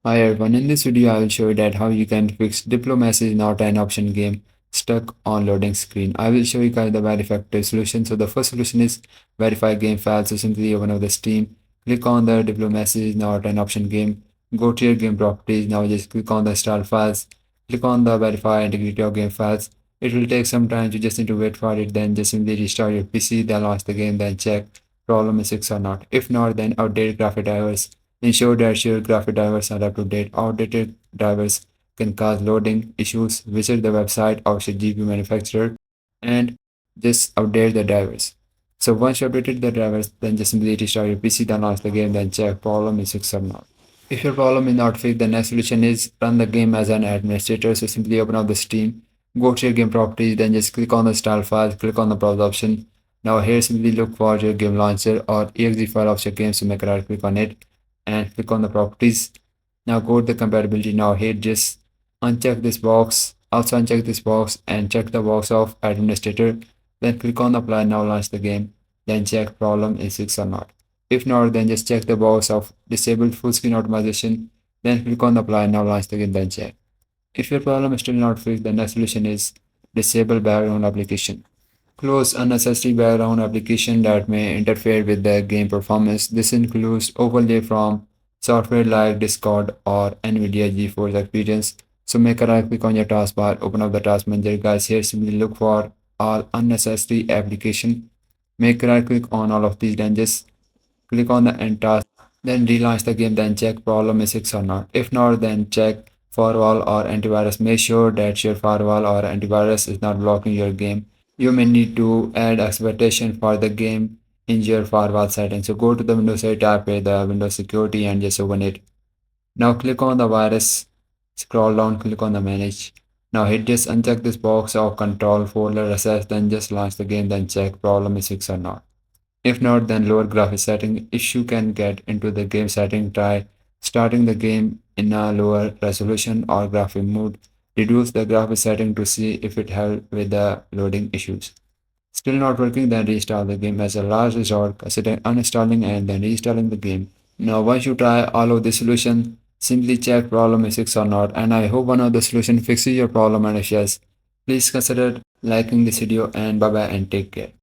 Hi everyone, in this video I will show you that how you can fix diplomacy is not an option game stuck on loading screen. I will show you guys the very effective solution. So the first solution is verify game file. So simply open up the Steam, click on the diplomacy is not an option game, go to your game properties. Now just click on the install files, click on the verify integrity of game files. It will take some time, you just need to wait for it, then just simply restart your PC, then launch the game, then check problem is fixed or not. If not, then update graphic drivers. Ensure that your graphic drivers are up to date. Outdated drivers can cause loading issues. Visit the website of your GPU manufacturer and just update the drivers. So once you updated the drivers, then just simply restart your PC, then launch the game, then check problem is fixed or not. If your problem is not fixed, the next solution is run the game as an administrator. So simply open up the Steam, go to your game properties, then just click on the install files, click on the browse option. Now here simply look for your game launcher or exe file of your game. So make a right click on it and click on the properties. Now go to the compatibility. Now here just uncheck this box, also uncheck this box and check the box of administrator. Then click on apply. Now launch the game, then check problem is fixed or not. If not, then just check the box of disabled full screen optimization, then click on apply. Now launch the game, then check. If your problem is still not fixed, the next solution is disable background application. Close unnecessary background application that may interfere with the game performance. This includes overlay from software like Discord or NVIDIA GeForce Experience. So make a right click on your taskbar, open up the task manager. Guys, here simply look for all unnecessary application. Make a right click on all of these, then just click on the end task. Then relaunch the game, then check problem is fixed or not. If not, then check firewall or antivirus. Make sure that your firewall or antivirus is not blocking your game. You may need to add expectation for the game in your firewall settings. So go to the Windows 8 tab with the Windows security and just open it. Now click on the virus, scroll down, click on the manage. Now hit just uncheck this box of control folder access, then just launch the game, then check problem is fixed or not. If not, then lower graphics setting. If you can get into the game setting, try starting the game in a lower resolution or graphic mode. Reduce the graphics setting to see if it helps with the loading issues. Still not working, then restart the game. As a last resort, consider uninstalling and then reinstalling the game. Now once you try all of the solution, simply check problem is fixed or not. And I hope one of the solution fixes your problem, and if yes, please consider liking this video, and bye bye and take care.